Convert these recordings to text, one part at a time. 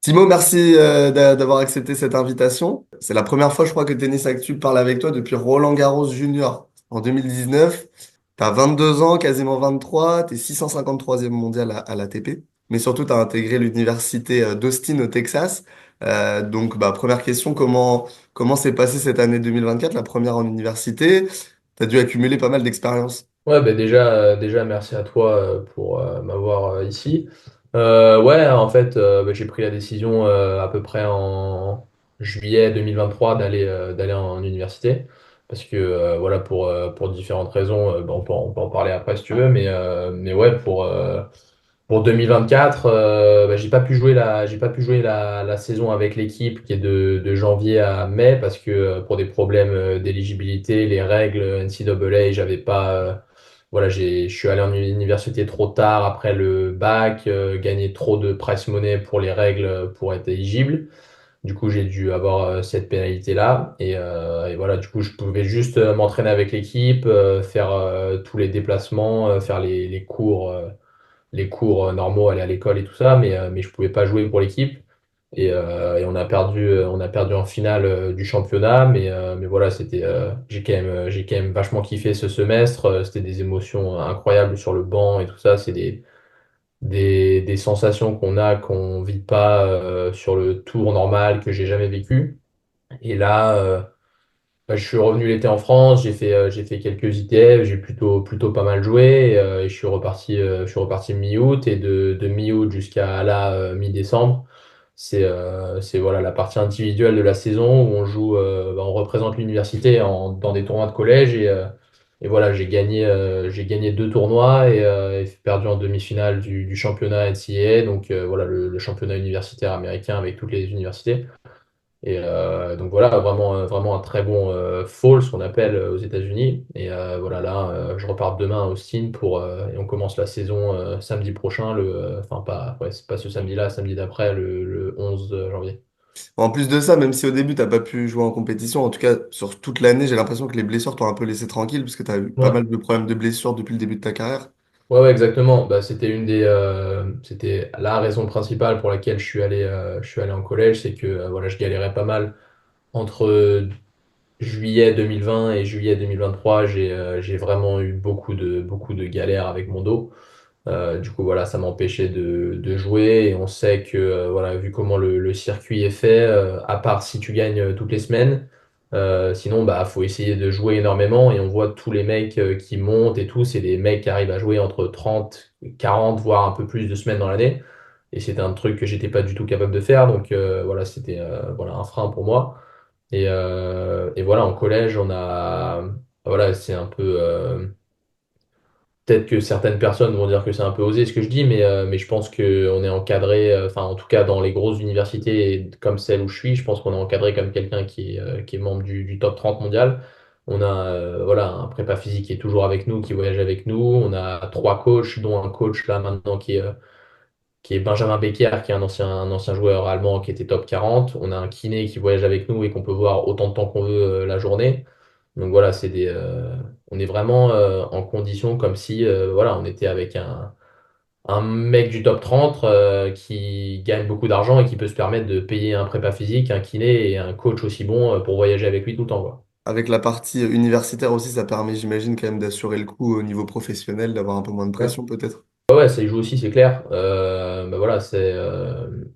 Timo, merci d'avoir accepté cette invitation. C'est la première fois, je crois, que Tennis Actu parle avec toi depuis Roland Garros Junior en 2019. Tu as 22 ans, quasiment 23, tu es 653e mondial à l'ATP, mais surtout tu as intégré l'université d'Austin au Texas. Donc, première question, comment s'est passée cette année 2024, la première en université? Tu as dû accumuler pas mal d'expérience. Ouais, bah déjà, merci à toi pour m'avoir ici. Ouais, en fait, j'ai pris la décision à peu près en juillet 2023 d'aller en université. Parce que, voilà, pour différentes raisons, on peut en parler après si tu veux, mais ouais, pour 2024, j'ai pas pu jouer la saison avec l'équipe qui est de janvier à mai parce que pour des problèmes d'éligibilité, les règles NCAA, j'avais pas, voilà, je suis allé en université trop tard après le bac, gagné trop de prize money pour les règles pour être éligible. Du coup, j'ai dû avoir cette pénalité-là. Et voilà, du coup, je pouvais juste m'entraîner avec l'équipe, faire tous les déplacements, faire les cours normaux, aller à l'école et tout ça, mais je pouvais pas jouer pour l'équipe. Et on a perdu en finale du championnat, mais voilà, j'ai quand même vachement kiffé ce semestre. C'était des émotions incroyables sur le banc et tout ça. C'est des sensations qu'on vit pas sur le tour normal que j'ai jamais vécu. Et là, je suis revenu l'été en France, j'ai fait quelques ITF, j'ai plutôt pas mal joué et je suis reparti mi-août et de mi-août jusqu'à là, mi-décembre, c'est voilà, la partie individuelle de la saison où on joue, on représente l'université dans des tournois de collège et voilà, j'ai gagné deux tournois et perdu en demi-finale du championnat NCAA, donc voilà, le championnat universitaire américain avec toutes les universités. Donc voilà, vraiment un très bon fall, ce qu'on appelle aux États-Unis. Voilà, là, je repars demain à Austin et on commence la saison samedi prochain, enfin pas, ouais, c'est pas ce samedi-là, samedi d'après, le 11 janvier. En plus de ça, même si au début, t'as pas pu jouer en compétition, en tout cas, sur toute l'année, j'ai l'impression que les blessures t'ont un peu laissé tranquille, parce que tu as eu pas Ouais. mal de problèmes de blessures depuis le début de ta carrière. Ouais, exactement. Bah, c'était la raison principale pour laquelle je suis allé en collège, c'est que voilà, je galérais pas mal entre juillet 2020 et juillet 2023. J'ai vraiment eu beaucoup de galères avec mon dos. Du coup, voilà, ça m'empêchait de jouer. Et on sait que, voilà, vu comment le circuit est fait, à part si tu gagnes toutes les semaines, sinon, bah, faut essayer de jouer énormément. Et on voit tous les mecs qui montent et tout, c'est des mecs qui arrivent à jouer entre 30, 40, voire un peu plus de semaines dans l'année. Et c'était un truc que j'étais pas du tout capable de faire. Donc, voilà, c'était voilà, un frein pour moi. Et voilà, en collège, voilà, c'est un peu. Peut-être que certaines personnes vont dire que c'est un peu osé ce que je dis, mais je pense qu'on est encadré, enfin en tout cas dans les grosses universités comme celle où je suis, je pense qu'on est encadré comme quelqu'un qui est membre du top 30 mondial. On a voilà, un prépa physique qui est toujours avec nous, qui voyage avec nous. On a trois coachs, dont un coach là maintenant qui est Benjamin Becker, qui est un ancien joueur allemand qui était top 40. On a un kiné qui voyage avec nous et qu'on peut voir autant de temps qu'on veut la journée. Donc voilà, on est vraiment en condition comme si voilà, on était avec un mec du top 30 qui gagne beaucoup d'argent et qui peut se permettre de payer un prépa physique, un kiné et un coach aussi bon pour voyager avec lui tout le temps, quoi. Avec la partie universitaire aussi, ça permet, j'imagine, quand même d'assurer le coup au niveau professionnel, d'avoir un peu moins de Ouais. pression peut-être. Ouais, ouais, ça y joue aussi, c'est clair. Voilà,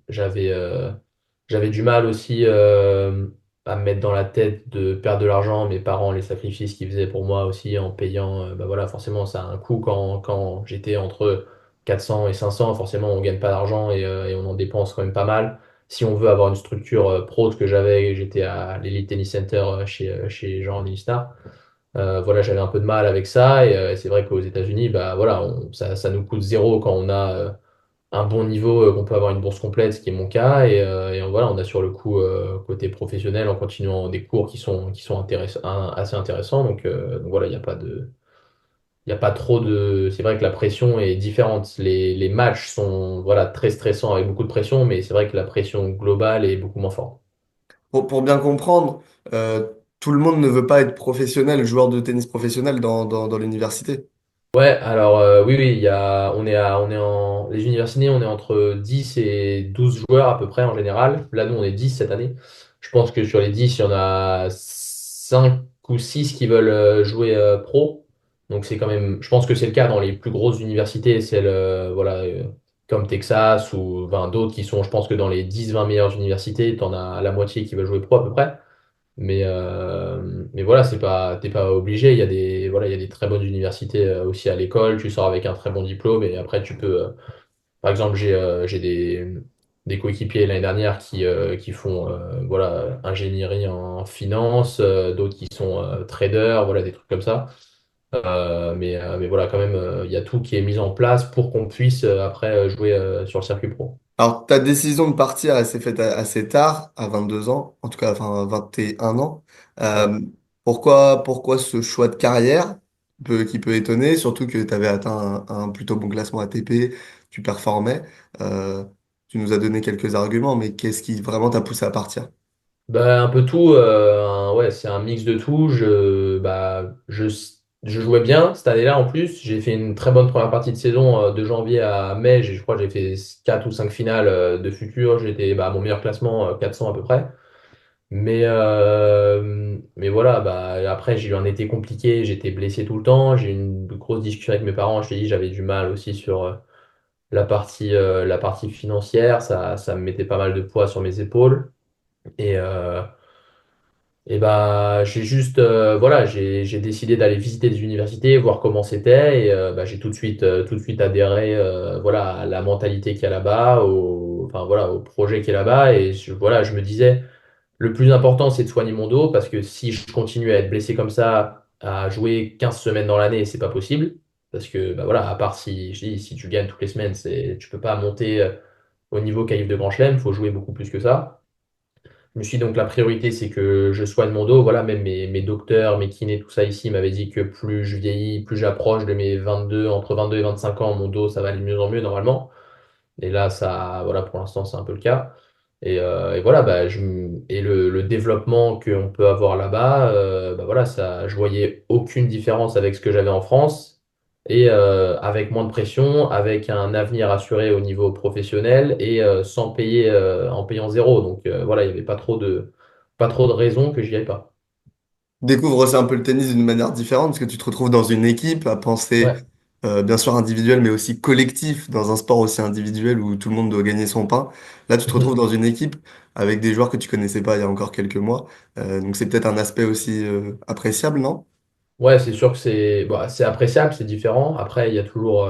j'avais du mal aussi à me mettre dans la tête de perdre de l'argent. Mes parents, les sacrifices qu'ils faisaient pour moi aussi en payant, voilà, forcément, ça a un coût quand j'étais entre 400 et 500. Forcément, on gagne pas d'argent et on en dépense quand même pas mal. Si on veut avoir une structure pro, ce que j'avais, j'étais à l'Elite Tennis Center chez Jean Lisnard. Voilà, j'avais un peu de mal avec ça et c'est vrai qu'aux États-Unis, bah voilà, ça nous coûte zéro quand on a un bon niveau, qu'on peut avoir une bourse complète, ce qui est mon cas voilà, on a sur le coup côté professionnel en continuant des cours qui sont assez intéressants. Donc voilà, il y a pas trop de, c'est vrai que la pression est différente. Les matchs sont voilà très stressants avec beaucoup de pression, mais c'est vrai que la pression globale est beaucoup moins forte. Pour bien comprendre, tout le monde ne veut pas être professionnel, joueur de tennis professionnel dans l'université. Ouais, alors oui, oui, on est les universités, on est entre 10 et 12 joueurs à peu près en général. Là, nous, on est 10 cette année. Je pense que sur les 10 il y en a 5 ou 6 qui veulent jouer pro. Donc c'est quand même, je pense que c'est le cas dans les plus grosses universités, celles voilà, comme Texas ou enfin, d'autres qui sont, je pense que dans les 10-20 meilleures universités, tu en as la moitié qui veulent jouer pro à peu près. Mais voilà, t'es pas obligé. Il y a voilà, il y a des très bonnes universités aussi à l'école. Tu sors avec un très bon diplôme et après tu peux. Par exemple, j'ai des coéquipiers l'année dernière qui font voilà, ingénierie en finance, d'autres qui sont traders, voilà, des trucs comme ça. Mais voilà, quand même, il y a tout qui est mis en place pour qu'on puisse après jouer sur le circuit pro. Alors, ta décision de partir, elle s'est faite assez tard, à 22 ans, en tout cas, enfin, 21 ans. Ouais. Euh, pourquoi ce choix de carrière qui peut étonner, surtout que tu avais atteint un plutôt bon classement ATP, tu performais. Euh, Tu nous as donné quelques arguments, mais qu'est-ce qui vraiment t'a poussé à partir? Bah, un peu tout, ouais, c'est un mix de tout. Je jouais bien cette année-là en plus. J'ai fait une très bonne première partie de saison de janvier à mai. Je crois que j'ai fait 4 ou 5 finales de futur. J'étais à mon meilleur classement, 400 à peu près. Mais voilà, après j'ai eu un été compliqué. J'étais blessé tout le temps. J'ai eu une grosse discussion avec mes parents. Je t'ai dit, j'avais du mal aussi sur la partie financière. Ça me mettait pas mal de poids sur mes épaules. Et, euh, et j'ai juste voilà, j'ai décidé d'aller visiter des universités, voir comment c'était et j'ai tout de suite adhéré voilà à la mentalité qu'il y a là-bas, au enfin voilà, au projet qui est là-bas et voilà, je me disais le plus important c'est de soigner mon dos parce que si je continue à être blessé comme ça, à jouer 15 semaines dans l'année, c'est pas possible parce que voilà, à part si je dis si tu gagnes toutes les semaines, tu peux pas monter au niveau qualif de Grand Chelem, il faut jouer beaucoup plus que ça. Je me suis dit donc la priorité, c'est que je soigne mon dos. Voilà, même mes docteurs, mes kinés, tout ça ici m'avaient dit que plus je vieillis, plus j'approche de mes 22, entre 22 et 25 ans, mon dos, ça va aller de mieux en mieux normalement. Et là, voilà, pour l'instant, c'est un peu le cas. Et voilà, et le développement qu'on peut avoir là-bas, voilà, je voyais aucune différence avec ce que j'avais en France et avec moins de pression, avec un avenir assuré au niveau professionnel et sans payer, en payant zéro. Donc voilà, il n'y avait pas trop de raisons que j'y aille pas. Découvre aussi un peu le tennis d'une manière différente, parce que tu te retrouves dans une équipe à penser Ouais. bien sûr individuel, mais aussi collectif, dans un sport aussi individuel où tout le monde doit gagner son pain. Là, tu te retrouves dans une équipe avec des joueurs que tu connaissais pas il y a encore quelques mois. Donc c'est peut-être un aspect aussi appréciable, non? Ouais, c'est sûr que c'est appréciable, c'est différent. Après, il y a toujours.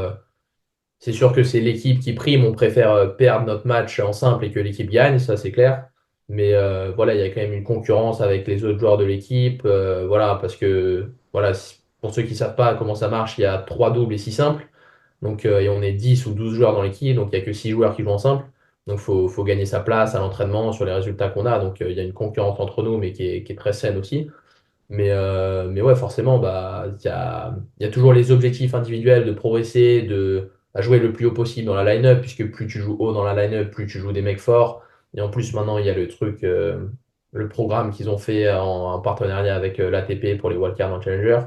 C'est sûr que c'est l'équipe qui prime. On préfère perdre notre match en simple et que l'équipe gagne, ça c'est clair. Mais voilà, il y a quand même une concurrence avec les autres joueurs de l'équipe. Voilà, parce que voilà, pour ceux qui ne savent pas comment ça marche, il y a 3 doubles et 6 simples. Donc, et on est 10 ou 12 joueurs dans l'équipe, donc il n'y a que 6 joueurs qui jouent en simple. Donc, faut gagner sa place à l'entraînement sur les résultats qu'on a. Donc, il y a une concurrence entre nous, mais qui est très saine aussi. Mais ouais, forcément, il y a toujours les objectifs individuels de progresser, à jouer le plus haut possible dans la line-up, puisque plus tu joues haut dans la line-up, plus tu joues des mecs forts. Et en plus, maintenant, il y a le programme qu'ils ont fait en partenariat avec l'ATP pour les wildcards en Challenger.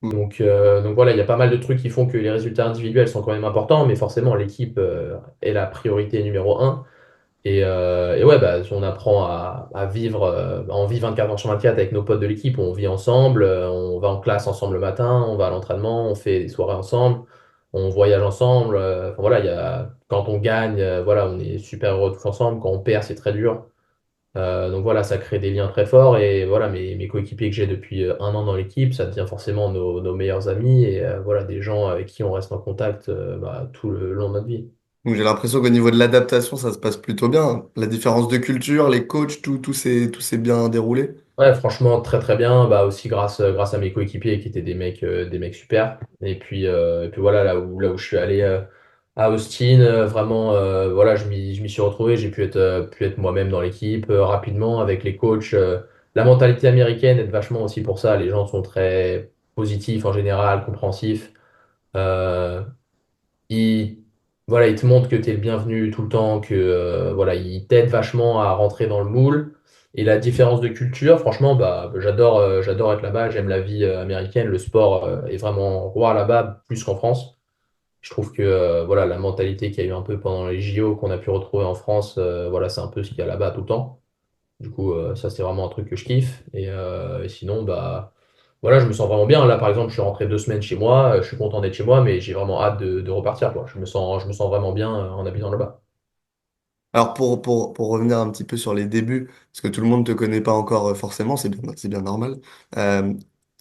Mm. Donc voilà, il y a pas mal de trucs qui font que les résultats individuels sont quand même importants, mais forcément, l'équipe est la priorité numéro un. Et ouais, on apprend à vivre, on vit 24 heures sur 24 avec nos potes de l'équipe, on vit ensemble, on va en classe ensemble le matin, on va à l'entraînement, on fait des soirées ensemble, on voyage ensemble. Enfin, voilà, quand on gagne, voilà, on est super heureux tous ensemble. Quand on perd, c'est très dur. Donc voilà, ça crée des liens très forts. Et voilà, mes coéquipiers que j'ai depuis 1 an dans l'équipe, ça devient forcément nos meilleurs amis et voilà, des gens avec qui on reste en contact tout le long de notre vie. Donc j'ai l'impression qu'au niveau de l'adaptation, ça se passe plutôt bien. La différence de culture, les coachs, tout s'est bien déroulé. Ouais, franchement, très très bien. Aussi grâce à mes coéquipiers qui étaient des mecs super. Et puis voilà, là où je suis allé à Austin, vraiment, voilà, je m'y suis retrouvé. J'ai pu être moi-même dans l'équipe rapidement avec les coachs. La mentalité américaine aide vachement aussi pour ça. Les gens sont très positifs en général, compréhensifs. Euh, ils, voilà, ils te montrent que tu es le bienvenu tout le temps, que voilà, ils t'aident vachement à rentrer dans le moule. Et la différence de culture, franchement, bah, j'adore être là-bas, j'aime la vie américaine, le sport est vraiment roi là-bas, plus qu'en France. Je trouve que voilà, la mentalité qu'il y a eu un peu pendant les JO qu'on a pu retrouver en France, voilà, c'est un peu ce qu'il y a là-bas tout le temps. Du coup, ça, c'est vraiment un truc que je kiffe. Et sinon, bah, voilà, je me sens vraiment bien. Là, par exemple, je suis rentré 2 semaines chez moi, je suis content d'être chez moi, mais j'ai vraiment hâte de repartir, quoi. Je me sens vraiment bien en habitant là-bas. Alors pour revenir un petit peu sur les débuts, parce que tout le monde te connaît pas encore forcément, c'est bien normal. Tu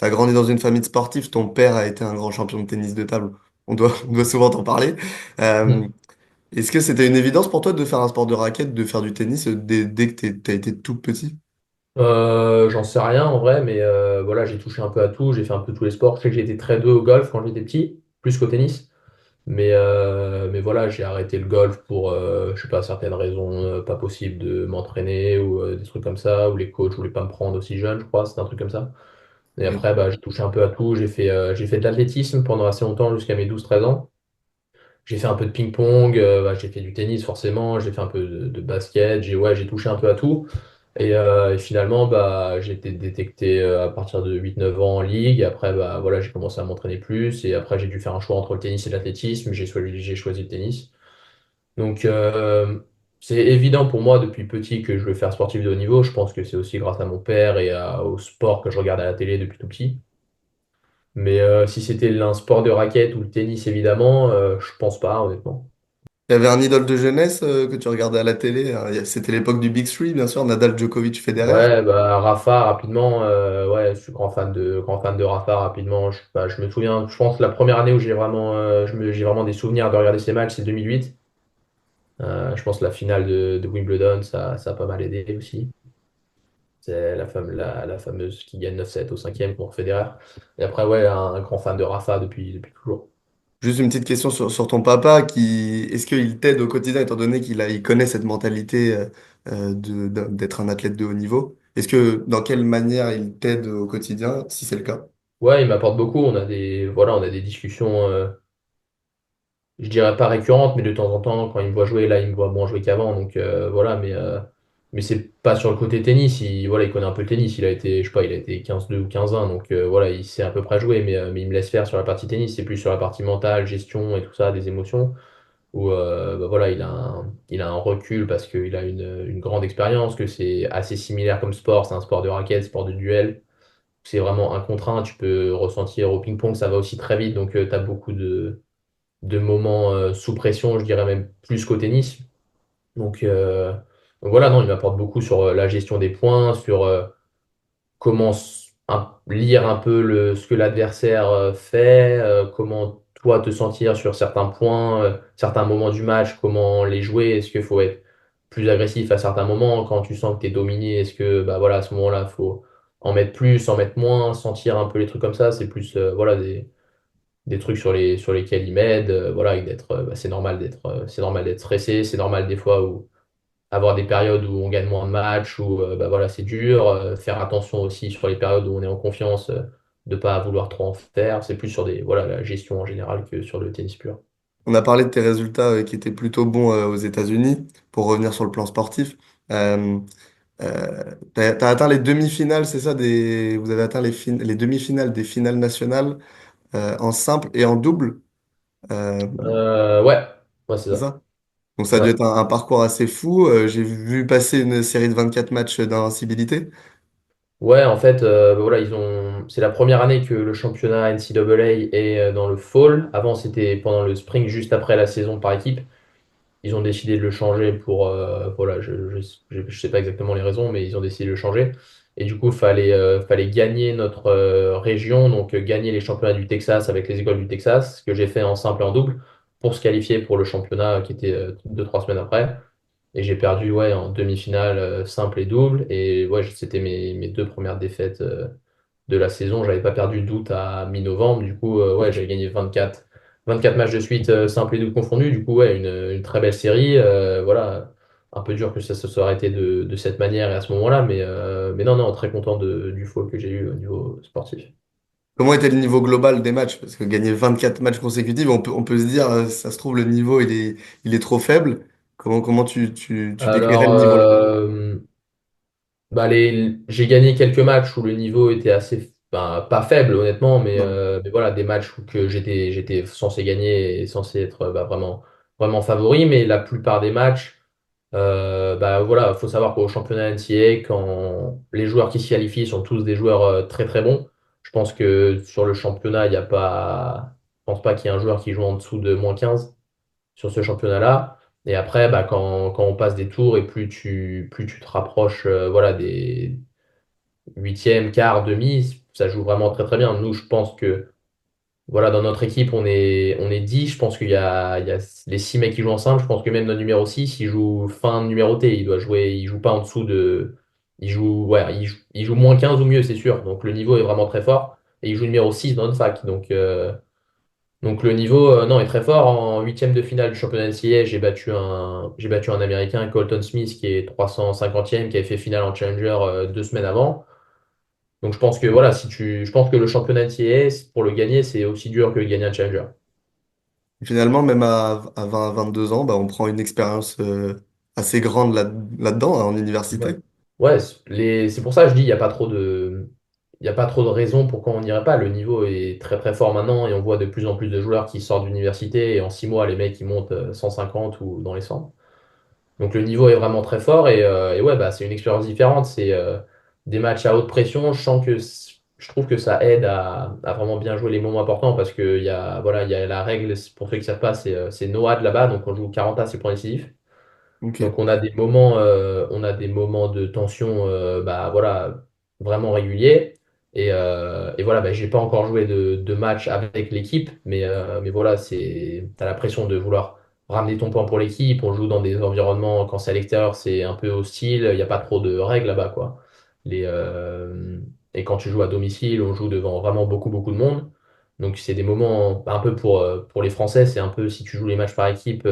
as grandi dans une famille de sportifs, ton père a été un grand champion de tennis de table, on doit souvent t'en parler. Euh, Est-ce que c'était une évidence pour toi de faire un sport de raquette, de faire du tennis dès que t'as été tout petit? J'en sais rien en vrai, mais voilà, j'ai touché un peu à tout, j'ai fait un peu tous les sports. Je sais que j'ai été très doué au golf quand j'étais petit, plus qu'au tennis. Mais voilà, j'ai arrêté le golf pour, je sais pas, certaines raisons pas possibles de m'entraîner ou des trucs comme ça, ou les coachs voulaient pas me prendre aussi jeune, je crois, c'était un truc comme ça. Et après, Ok. bah, j'ai touché un peu à tout. J'ai fait de l'athlétisme pendant assez longtemps, jusqu'à mes 12 13 ans. J'ai fait un peu de ping-pong, bah, j'ai fait du tennis forcément, j'ai fait un peu de basket, j'ai touché un peu à tout. Et finalement, bah, j'ai été détecté à partir de 8 9 ans en ligue. Et après, bah, voilà, j'ai commencé à m'entraîner plus. Et après, j'ai dû faire un choix entre le tennis et l'athlétisme. J'ai choisi le tennis. Donc, c'est évident pour moi depuis petit que je veux faire sportif de haut niveau. Je pense que c'est aussi grâce à mon père et au sport que je regarde à la télé depuis tout petit. Mais si c'était un sport de raquette ou le tennis, évidemment, je pense pas, honnêtement. Il y avait un idole de jeunesse que tu regardais à la télé. C'était l'époque du Big Three, bien sûr, Nadal, Djokovic, Federer. Ouais, bah Rafa rapidement, ouais, je suis grand fan de Rafa rapidement. Je me souviens, je pense que la première année où j'ai vraiment des souvenirs de regarder ces matchs, c'est 2008. Je pense que la finale de Wimbledon, ça a pas mal aidé aussi. C'est la fameuse qui gagne 9-7 au cinquième contre Federer. Et après, ouais, un grand fan de Rafa depuis toujours. Juste une petite question sur ton papa, est-ce qu'il t'aide au quotidien, étant donné il connaît cette mentalité d'être un athlète de haut niveau? Dans quelle manière il t'aide au quotidien, si c'est le cas? Ouais, il m'apporte beaucoup. On a des discussions. Je dirais pas récurrente, mais de temps en temps, quand il me voit jouer, là, il me voit moins jouer qu'avant. Donc voilà, mais c'est pas sur le côté tennis. Voilà, il connaît un peu le tennis. Je sais pas, il a été 15-2 ou 15-1. Donc voilà, il sait à peu près jouer, mais il me laisse faire sur la partie tennis. C'est plus sur la partie mentale, gestion et tout ça, des émotions, où bah, voilà, il a un recul parce qu'il a une grande expérience, que c'est assez similaire comme sport. C'est un sport de raquette, sport de duel. C'est vraiment un contre un. Tu peux ressentir au ping-pong, ça va aussi très vite. Donc tu as beaucoup de moments sous pression, je dirais même plus qu'au tennis. Donc, euh, donc voilà, non, il m'apporte beaucoup sur la gestion des points, sur comment lire un peu ce que l'adversaire fait, comment toi te sentir sur certains points, certains moments du match, comment les jouer, est-ce qu'il faut être plus agressif à certains moments quand tu sens que tu es dominé, est-ce que bah voilà, à ce moment-là, il faut en mettre plus, en mettre moins, sentir un peu les trucs comme ça, c'est plus voilà des trucs sur lesquels ils m'aident. Voilà, et bah, c'est normal d'être stressé, c'est normal des fois où avoir des périodes où on gagne moins de matchs, où bah, voilà, c'est dur. Faire attention aussi sur les périodes où on est en confiance, de pas vouloir trop en faire. C'est plus sur voilà, la gestion en général que sur le tennis pur. On a parlé de tes résultats qui étaient plutôt bons aux États-Unis, pour revenir sur le plan sportif. Euh, t'as atteint les demi-finales, c'est ça, vous avez atteint les demi-finales des finales nationales en simple et en double, Ouais, ouais, c'est c'est ça. ça? Donc ça a dû Ouais. être un parcours assez fou. J'ai vu passer une série de 24 matchs d'invincibilité. Ouais, en fait, bah voilà, c'est la première année que le championnat NCAA est dans le fall. Avant, c'était pendant le spring, juste après la saison par équipe. Ils ont décidé de le changer voilà, je sais pas exactement les raisons, mais ils ont décidé de le changer. Et du coup, fallait gagner notre région, donc gagner les championnats du Texas avec les écoles du Texas, ce que j'ai fait en simple et en double, pour se qualifier pour le championnat qui était 2 3 semaines après. Et j'ai perdu ouais, en demi-finale simple et double. Et ouais, c'était mes 2 premières défaites de la saison. J'avais pas perdu d'août à mi-novembre. Du coup, ouais, j'avais gagné 24 matchs de suite, simple et double confondus. Du coup, ouais, une très belle série. Voilà, un peu dur que ça se soit arrêté de cette manière et à ce moment-là. Mais non, non, très content du fall que j'ai eu au niveau sportif. Comment était le niveau global des matchs? Parce que gagner 24 matchs consécutifs, on peut se dire, ça se trouve, le niveau, il est trop faible. Comment tu décrirais Alors, le niveau là? Bah, j'ai gagné quelques matchs où le niveau était assez, ben, pas faible honnêtement, Ouais. mais voilà, des matchs où que j'étais censé gagner et censé être bah, vraiment, vraiment favori, mais la plupart des matchs, bah voilà, faut savoir qu'au championnat NCAA, quand les joueurs qui se qualifient sont tous des joueurs très très bons, je pense que sur le championnat, il y a pas, je pense pas qu'il y ait un joueur qui joue en dessous de -15 sur ce championnat-là. Et après, bah, quand on passe des tours et plus tu te rapproches voilà, des huitièmes, quarts, demi, ça joue vraiment très très bien. Nous, je pense que voilà, dans notre équipe, on est 10. Je pense il y a les 6 mecs qui jouent ensemble. Je pense que même notre numéro 6 il joue fin numéroté. Il doit jouer, il joue pas en dessous de. Il joue, ouais, il joue -15 ou mieux, c'est sûr. Donc le niveau est vraiment très fort. Et il joue numéro 6 dans notre fac. Donc le niveau non, est très fort. En huitième de finale du championnat NCAA, j'ai battu un Américain, Colton Smith, qui est 350e, qui avait fait finale en Challenger 2 semaines avant. Donc je pense que voilà, je pense que le championnat NCAA, pour le gagner, c'est aussi dur que de gagner un Challenger. Et finalement, même à 20, 22 ans, bah, on prend une expérience assez grande là-dedans, hein, en Ouais. université. Ouais, c'est pour ça que je dis, il y a pas trop de raisons pourquoi on n'irait pas. Le niveau est très très fort maintenant et on voit de plus en plus de joueurs qui sortent d'université et en 6 mois, les mecs, ils montent 150 ou dans les 100. Donc le niveau est vraiment très fort et ouais, bah, c'est une expérience différente. C'est des matchs à haute pression. Je trouve que ça aide à vraiment bien jouer les moments importants parce qu'il y a, voilà, il y a la règle, pour ceux qui ne savent pas, c'est NOAD là-bas. Donc on joue 40 à ses points décisifs. Ok. Donc on a des moments de tension bah, voilà, vraiment réguliers. Et voilà, bah, j'ai pas encore joué de match avec l'équipe, mais voilà, t'as la pression de vouloir ramener ton point pour l'équipe. On joue dans des environnements, quand c'est à l'extérieur, c'est un peu hostile. Il n'y a pas trop de règles là-bas, quoi. Et quand tu joues à domicile, on joue devant vraiment beaucoup, beaucoup de monde. Donc c'est des moments un peu pour les Français, c'est un peu si tu joues les matchs par équipe.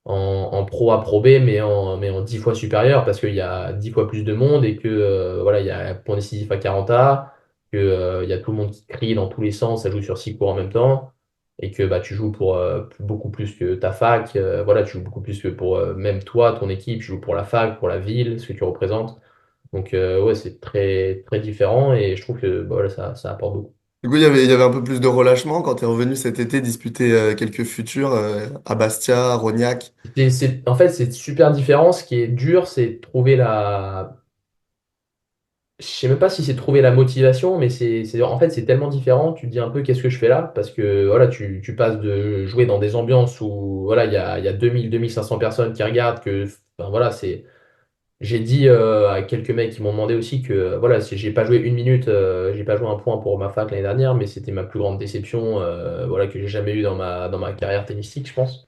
En pro A, pro B, mais en 10 fois supérieur parce qu'il y a 10 fois plus de monde et que voilà, il y a un point décisif à 40 A, que, il y a tout le monde qui crie dans tous les sens, ça joue sur 6 cours en même temps, et que bah, tu joues pour beaucoup plus que ta fac, voilà, tu joues beaucoup plus que pour même toi, ton équipe, tu joues pour la fac, pour la ville, ce que tu représentes. Donc ouais, c'est très, très différent et je trouve que bah, voilà, ça apporte beaucoup. Du coup, il y avait un peu plus de relâchement quand tu es revenu cet été disputer quelques futurs à Bastia, à Rognac. En fait, c'est super différent. Ce qui est dur, c'est de trouver la, je sais même pas si c'est trouver la motivation, mais en fait, c'est tellement différent. Tu te dis un peu qu'est-ce que je fais là? Parce que voilà, tu passes de jouer dans des ambiances où voilà, il y a 2 500 personnes qui regardent que, enfin, voilà, j'ai dit à quelques mecs qui m'ont demandé aussi que voilà, si j'ai pas joué une minute, j'ai pas joué un point pour ma fac l'année dernière, mais c'était ma plus grande déception voilà, que j'ai jamais eu dans ma carrière tennistique, je pense.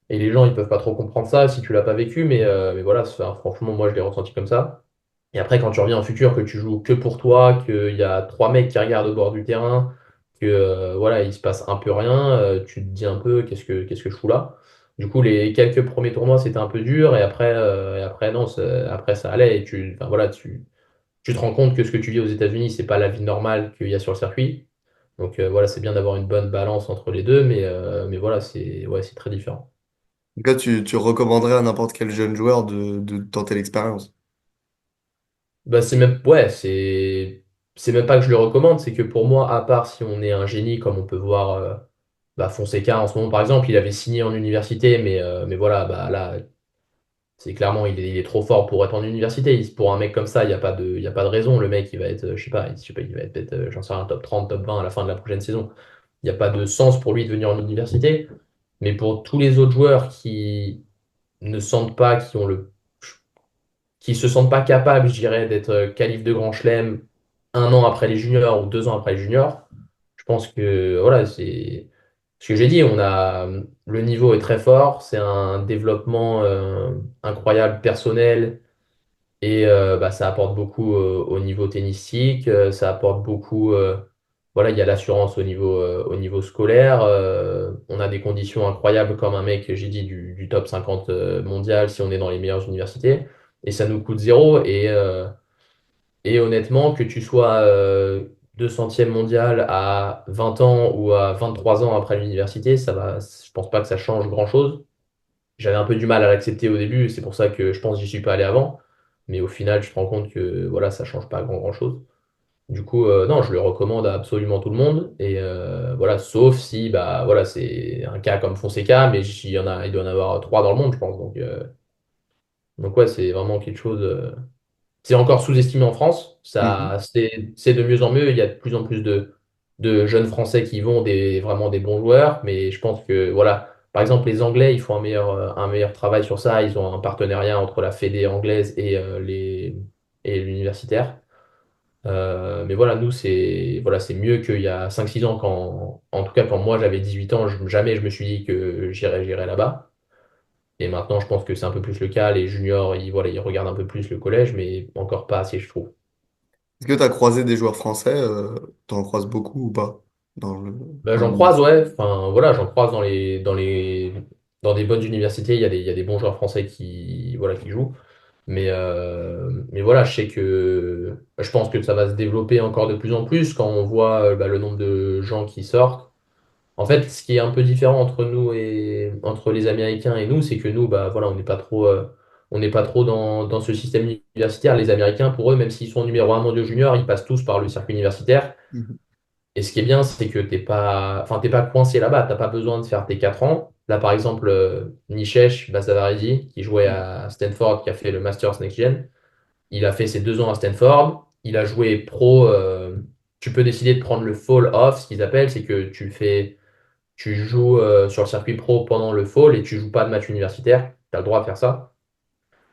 Et les gens, ils peuvent pas trop comprendre ça si tu l'as pas vécu, mais voilà, franchement, moi, je l'ai ressenti comme ça. Et après, quand tu reviens en futur, que tu joues que pour toi, qu'il y a trois mecs qui regardent au bord du terrain, que voilà, il se passe un peu rien, tu te dis un peu qu'est-ce que je fous là? Du coup, les quelques premiers tournois, c'était un peu dur, et après non, après ça allait, et enfin, voilà, tu te rends compte que ce que tu vis aux États-Unis, c'est pas la vie normale qu'il y a sur le circuit. Donc voilà, c'est bien d'avoir une bonne balance entre les deux, mais voilà, c'est très différent. Donc là, tu recommanderais à n'importe quel jeune joueur de tenter l'expérience. Bah, c'est même pas que je le recommande, c'est que pour moi, à part si on est un génie, comme on peut voir bah, Fonseca en ce moment, par exemple, il avait signé en université, mais voilà, bah, là, c'est clairement, il est trop fort pour être en université. Pour un mec comme ça, il y a pas de raison. Le mec, il va être, je sais pas, il va être peut-être, j'en sais rien, top 30 top 20 à la fin de la prochaine saison. Il n'y a pas de sens pour lui de venir en université. Mais pour tous les autres joueurs qui ne sentent pas, qui se sentent pas capables, je dirais, d'être qualif de Grand Chelem 1 an après les juniors ou 2 ans après les juniors, je pense que voilà, c'est ce que j'ai dit. Le niveau est très fort, c'est un développement incroyable personnel et bah, ça apporte beaucoup au niveau tennistique, ça apporte beaucoup. Voilà, il y a l'assurance au niveau scolaire. On a des conditions incroyables comme un mec, j'ai dit, du top 50 mondial si on est dans les meilleures universités. Et ça nous coûte zéro. Et honnêtement, que tu sois 200e mondial à 20 ans ou à 23 ans après l'université, je pense pas que ça change grand-chose. J'avais un peu du mal à l'accepter au début, c'est pour ça que je pense que j'y suis pas allé avant. mais au final, tu te rends compte que voilà, ça change pas grand-chose. Du coup, non, je le recommande à absolument tout le monde. Et voilà, sauf si bah voilà, c'est un cas comme Fonseca, mais il doit en avoir trois dans le monde, je pense. Donc ouais, c'est vraiment quelque chose. C'est encore sous-estimé en France. Mhm. C'est de mieux en mieux. Il y a de plus en plus de jeunes Français qui vont vraiment des bons joueurs. Mais je pense que, voilà, par exemple, les Anglais, ils font un meilleur travail sur ça. Ils ont un partenariat entre la fédé anglaise et l'universitaire. Mais voilà, nous, c'est mieux qu'il y a 5 6 ans, en tout cas, quand moi j'avais 18 ans, jamais je me suis dit que j'irais là-bas. Et maintenant, je pense que c'est un peu plus le cas. Les juniors, ils regardent un peu plus le collège, mais encore pas assez, je trouve. Est-ce que tu as croisé des joueurs français? T'en croises beaucoup ou pas Ben, dans j'en croise, l'université? ouais. Enfin, voilà, j'en croise dans des bonnes universités. Il y a des bons joueurs français voilà, qui jouent. Mais voilà, je pense que ça va se développer encore de plus en plus quand on voit bah, le nombre de gens qui sortent. En fait, ce qui est un peu différent entre les Américains et nous, c'est que nous, bah voilà, on n'est pas trop dans ce système universitaire. Les Américains, pour eux, même s'ils sont numéro un mondial junior, ils passent tous par le circuit universitaire. Mhm. Et ce qui est bien, c'est que t'es pas coincé là-bas. T'as pas besoin de faire tes 4 ans. Là, par exemple, Nishesh Basavarizi, qui jouait à Stanford, qui a fait le Masters Next Gen, il a fait ses 2 ans à Stanford. Il a joué pro. Tu peux décider de prendre le fall off, ce qu'ils appellent, c'est que tu joues sur le circuit pro pendant le fall et tu joues pas de match universitaire. Tu as le droit de faire ça.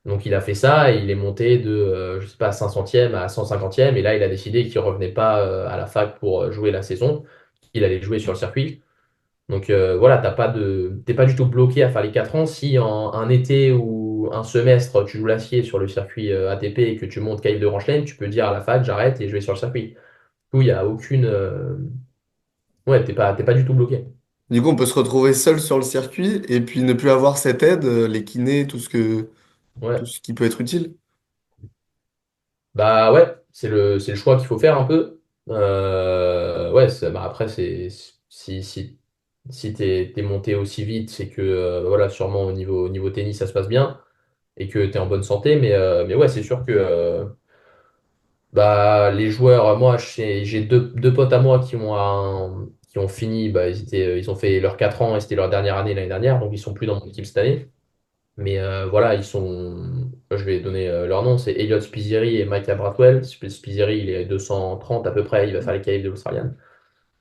Donc il a fait ça et il est monté de, je sais pas, 500e à 150e. Et là, il a décidé qu'il revenait pas à la fac pour jouer la saison, qu'il allait jouer sur le circuit. Donc voilà, t'es pas du tout bloqué à faire les 4 ans. Si en un été ou un semestre, tu joues l'acier sur le circuit ATP et que tu montes Caïd de Ranchelaine, tu peux dire à la fac, j'arrête et je vais sur le circuit. Du coup, il y a aucune. Ouais, t'es pas du tout bloqué. Du coup, on peut se retrouver seul sur le circuit et puis ne plus avoir cette aide, les kinés, tout Ouais. ce qui peut être utile. Bah ouais, c'est le choix qu'il faut faire un peu. Ouais, bah après, si t'es monté aussi vite, c'est que voilà, sûrement au niveau tennis, ça se passe bien et que t'es en bonne santé. Mais ouais, c'est sûr que bah, les joueurs, moi, j'ai deux potes à moi qui ont fini, bah, ils ont fait leurs 4 ans et c'était leur dernière année l'année dernière, donc ils sont plus dans mon équipe cette année. Mais voilà, je vais donner leur nom, c'est Elliot Spizieri et Micah Bradwell. Spizieri, il est 230 à peu près, il va faire les qualifs de l'Australian.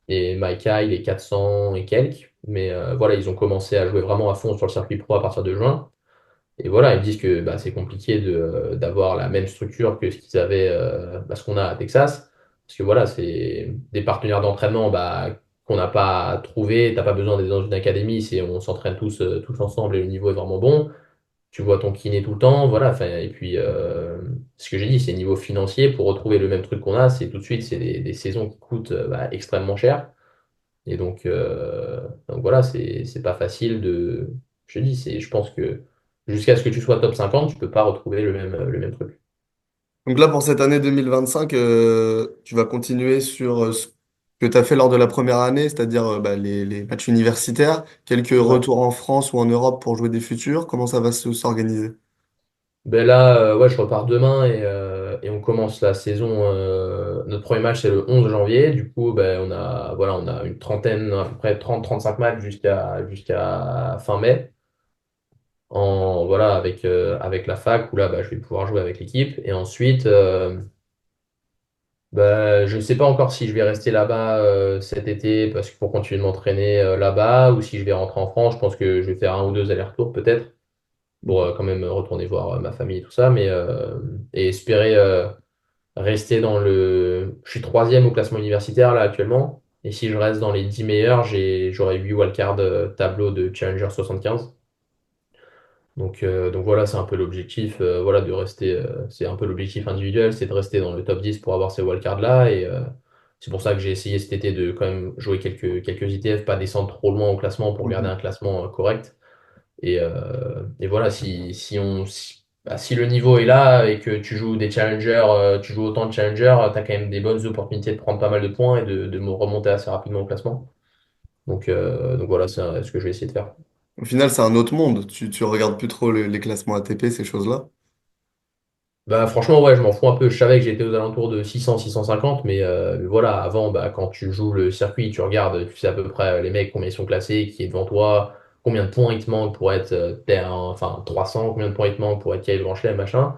Et Micah, il est 400 et quelques. Mais voilà, ils ont commencé à jouer vraiment à fond sur le circuit pro à partir de juin. Et voilà, ils me disent que bah, c'est compliqué d'avoir la même structure que ce qu'ils avaient, bah, ce qu'on a à Texas. Parce que voilà, c'est des partenaires d'entraînement bah, qu'on n'a pas trouvé. T'as pas besoin d'être dans une académie, on s'entraîne tous ensemble et le niveau est vraiment bon. Tu vois ton kiné tout le temps, voilà. Enfin, et puis, ce que j'ai dit, c'est niveau financier. Pour retrouver le même truc qu'on a, c'est tout de suite, c'est des saisons qui coûtent bah, extrêmement cher. Et donc voilà, c'est pas facile de. Je te dis, je pense que jusqu'à ce que tu sois top 50, tu peux pas retrouver le même truc. Donc là, pour cette année 2025, tu vas continuer sur ce que tu as fait lors de la première année, c'est-à-dire bah, les matchs universitaires, quelques Ouais. retours en France ou en Europe pour jouer des futurs. Comment ça va s'organiser? Ben là, ouais, je repars demain et on commence la saison. Notre premier match, c'est le 11 janvier. Du coup, ben, voilà, on a une trentaine, à peu près 30 35 matchs jusqu'à fin mai. Voilà, avec la fac, où là, bah, je vais pouvoir jouer avec l'équipe. Et ensuite, bah, je ne sais pas encore si je vais rester là-bas cet été parce que pour continuer de m'entraîner là-bas ou si je vais rentrer en France. Je pense que je vais faire un ou deux allers-retours peut-être pour quand même retourner voir ma famille et tout ça. Et espérer rester dans le. Je suis troisième au classement universitaire là actuellement. Et si je reste dans les 10 meilleurs, j'aurai 8 wildcards tableau de Challenger 75. Donc voilà, c'est un peu l'objectif, voilà, de rester, c'est un peu l'objectif individuel, c'est de rester dans le top 10 pour avoir ces wildcards-là. Et c'est pour ça que j'ai essayé cet été de quand même jouer quelques ITF, pas descendre trop loin au classement pour garder un Mhm. classement correct. Et voilà, bah, si le niveau est là et que tu joues des challengers, tu joues autant de challengers, tu as quand même des bonnes opportunités de prendre pas mal de points et de me remonter assez rapidement au classement. Donc voilà, c'est ce que je vais essayer de faire. Au final, c'est un autre monde. Tu regardes plus trop les classements ATP, ces choses-là. Bah, franchement, ouais, je m'en fous un peu. Je savais que j'étais aux alentours de 600, 650, mais voilà, avant, bah, quand tu joues le circuit, tu regardes, tu sais à peu près les mecs, combien ils sont classés, qui est devant toi, combien de points il te manque pour être enfin 300, combien de points il te manque pour être Kyle Blanchet, machin.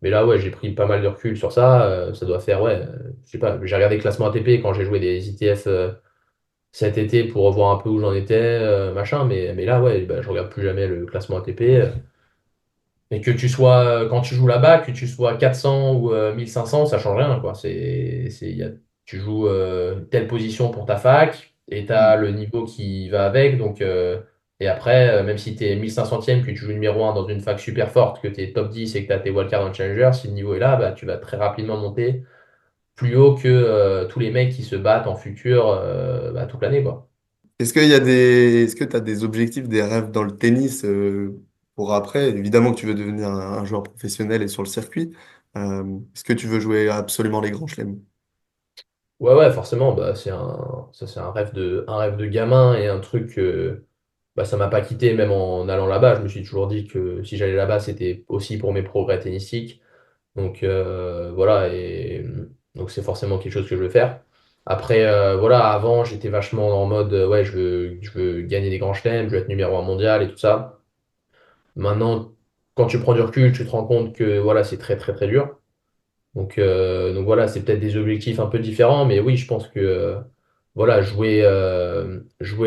Mais là, ouais, j'ai pris pas mal de recul sur ça. Ça doit faire, ouais, je sais pas, j'ai regardé le classement ATP quand j'ai joué des ITF cet été pour voir un peu où j'en étais, machin. Mais là, ouais, bah, je regarde plus jamais le classement ATP. Mais que tu sois, quand tu joues là-bas, que tu sois 400 ou 1500, ça change rien, quoi. Tu joues telle position pour ta fac et tu as Mm. le niveau qui va avec. Et après, même si tu es 1500e, que tu joues numéro un dans une fac super forte, que tu es top 10 et que tu as tes wildcards dans le Challenger, si le niveau est là, bah, tu vas très rapidement monter plus haut que tous les mecs qui se battent en futur bah, toute l'année, quoi. Est-ce que tu as des objectifs, des rêves dans le tennis pour après? Évidemment que tu veux devenir un joueur professionnel et sur le circuit. Est-ce que tu veux jouer absolument les grands chelems? Ouais, ouais, forcément, bah, ça, c'est un rêve de gamin et un truc. Bah, ça m'a pas quitté même en allant là-bas. Je me suis toujours dit que si j'allais là-bas, c'était aussi pour mes progrès tennistiques. Voilà, et donc c'est forcément quelque chose que je veux faire. Après, voilà, avant, j'étais vachement en mode, ouais, je veux gagner des grands chelems, je veux être numéro un mondial et tout ça. Maintenant, quand tu prends du recul, tu te rends compte que voilà, c'est très, très, très dur. Donc voilà, c'est peut-être des objectifs un peu différents, mais oui, je pense que voilà, jouer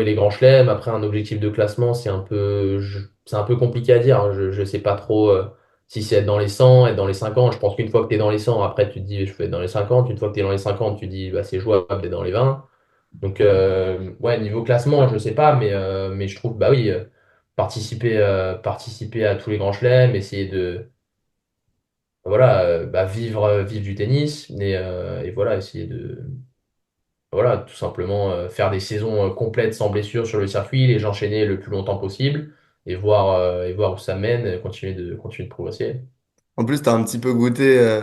les grands chelems, après un objectif de classement, c'est un peu compliqué à dire, hein. Je sais pas trop si c'est être dans les 100, être dans les 50. Je pense qu'une fois que tu es dans les 100, après tu te dis je vais être dans les 50. Une fois que tu es dans les 50, tu te dis bah, c'est jouable d'être dans les 20. Ouais, niveau classement, je sais pas, mais je trouve, bah oui, participer à tous les grands chelems, essayer de voilà, bah, vivre du tennis et voilà, essayer de voilà, tout simplement faire des saisons complètes sans blessure sur le circuit, les enchaîner le plus longtemps possible et voir où ça mène, continuer de progresser. En plus, tu as un petit peu goûté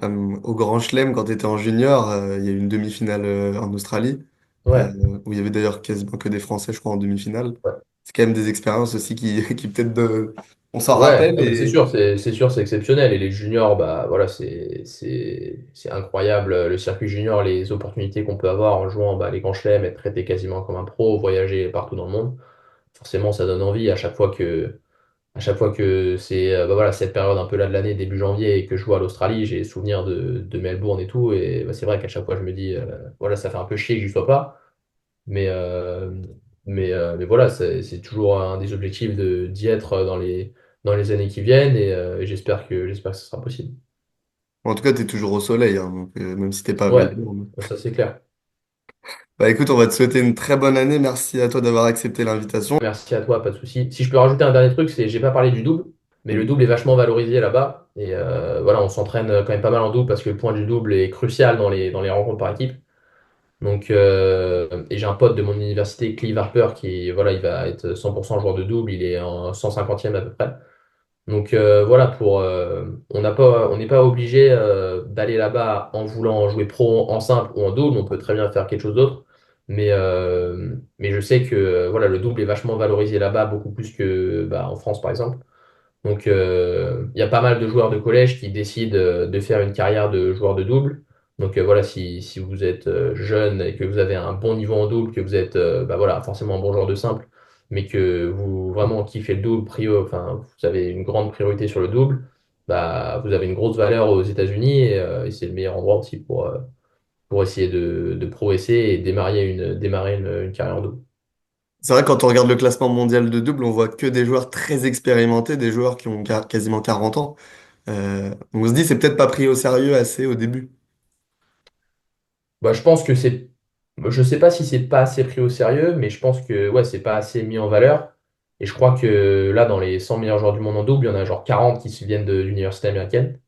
au Grand Chelem quand tu étais en junior. Il y a eu une demi-finale en Australie, Ouais, où il y avait d'ailleurs quasiment que des Français, je crois, en demi-finale. ouais, C'est quand même des expériences aussi qui peut-être on s'en ouais, rappelle non, mais et c'est sûr, c'est exceptionnel. Et les juniors, bah voilà, c'est incroyable le circuit junior, les opportunités qu'on peut avoir en jouant bah, les grands chelems, être traité quasiment comme un pro, voyager partout dans le monde. Forcément, ça donne envie à chaque fois que c'est bah voilà, cette période un peu là de l'année, début janvier, et que je joue à l'Australie, j'ai souvenir de Melbourne et tout. Et bah, c'est vrai qu'à chaque fois, je me dis, voilà, ça fait un peu chier que je sois pas. Mais, euh, mais voilà, c'est toujours un des objectifs d'y être dans les années qui viennent. Et j'espère que ce sera possible. en tout cas, tu es toujours au soleil, hein, donc, même si t'es pas à Ouais, Melbourne. ça c'est clair. Bah écoute, on va te souhaiter une très bonne année. Merci à toi d'avoir accepté l'invitation. Merci à toi, pas de souci. Si je peux rajouter un dernier truc, c'est j'ai pas parlé du double, mais le Mm. double est vachement valorisé là-bas. Et voilà, on s'entraîne quand même pas mal en double parce que le point du double est crucial dans les rencontres par équipe. Et j'ai un pote de mon université, Clive Harper, qui voilà, il va être 100% joueur de double, il est en 150e à peu près. Voilà, on n'est pas obligé d'aller là-bas en voulant jouer pro en simple ou en double, on peut très bien faire quelque chose d'autre. Mais je sais que voilà, le double est vachement valorisé là-bas, beaucoup plus que bah, en France par exemple. Il y a pas mal de joueurs de collège qui décident de faire une carrière de joueur de double. Voilà, si vous êtes jeune et que vous avez un bon niveau en double, que vous êtes bah, voilà, forcément un bon joueur de simple, mais que vous vraiment kiffez le double, enfin, vous avez une grande priorité sur le double, bah, vous avez une grosse valeur aux États-Unis et c'est le meilleur endroit aussi pour essayer de progresser et démarrer une carrière en double. C'est vrai, quand on regarde le classement mondial de double, on voit que des joueurs très expérimentés, des joueurs qui ont quasiment 40 ans. On se dit, c'est peut-être pas pris au sérieux assez au début. Bah, je pense que c'est. Je sais pas si c'est pas assez pris au sérieux, mais je pense que ouais, c'est pas assez mis en valeur. Et je crois que là, dans les 100 meilleurs joueurs du monde en double, il y en a genre 40 qui se viennent de l'université américaine.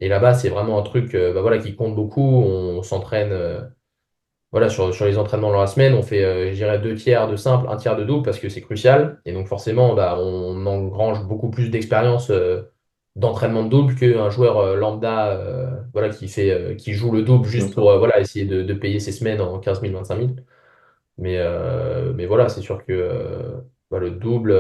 Et là-bas, c'est vraiment un truc bah, voilà, qui compte beaucoup. On s'entraîne voilà, sur les entraînements dans la semaine, on fait, je dirais, deux tiers de simple, un tiers de double parce que c'est crucial. Et donc, forcément, bah, on engrange beaucoup plus d'expérience d'entraînement de double qu'un joueur lambda voilà, qui joue le double Bien juste pour sûr. voilà, essayer de payer ses semaines en 15 000, 25 000. Mais voilà, c'est sûr que bah, le double,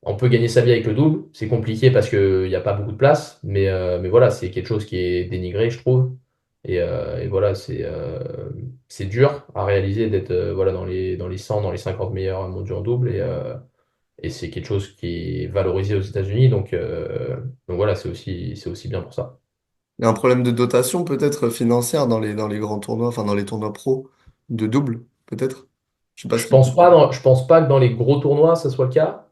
On peut gagner sa vie avec le double. C'est compliqué parce qu'il n'y a pas beaucoup de place, mais voilà, c'est quelque chose qui est dénigré, je trouve. Et voilà, c'est dur à réaliser d'être voilà, dans les 100, dans les 50 meilleurs mondiaux en double. Et c'est quelque chose qui est valorisé aux États-Unis. Donc voilà, c'est aussi bien pour ça. Il y a un problème de dotation peut-être financière dans les grands tournois, enfin dans les tournois pro de double, peut-être. Je sais pas ce qui. Je pense pas que dans les gros tournois, ça soit le cas.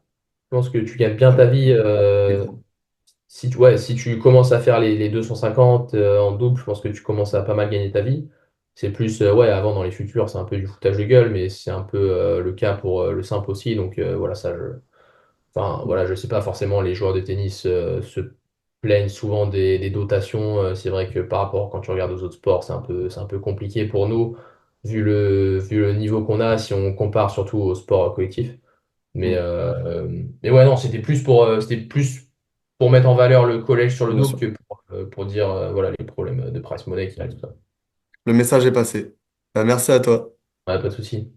Je pense que tu gagnes bien Ouais, ta vie. les grands. Si tu, ouais, si tu commences à faire les 250 en double, je pense que tu commences à pas mal gagner ta vie. C'est plus, ouais, avant dans les futurs, c'est un peu du foutage de gueule, mais c'est un peu le cas pour le simple aussi. Donc voilà, enfin, voilà, je sais pas forcément, les joueurs de tennis se plaignent souvent des dotations. C'est vrai que par rapport, quand tu regardes aux autres sports, c'est un peu compliqué pour nous, vu le niveau qu'on a, si on compare surtout au sport collectif. Mm. Mais ouais, non, c'était plus pour mettre en valeur le collège sur le Bien double sûr. que pour dire voilà, les problèmes de price money qui a tout ça. Le message est passé. Merci à toi. Ouais, pas de souci.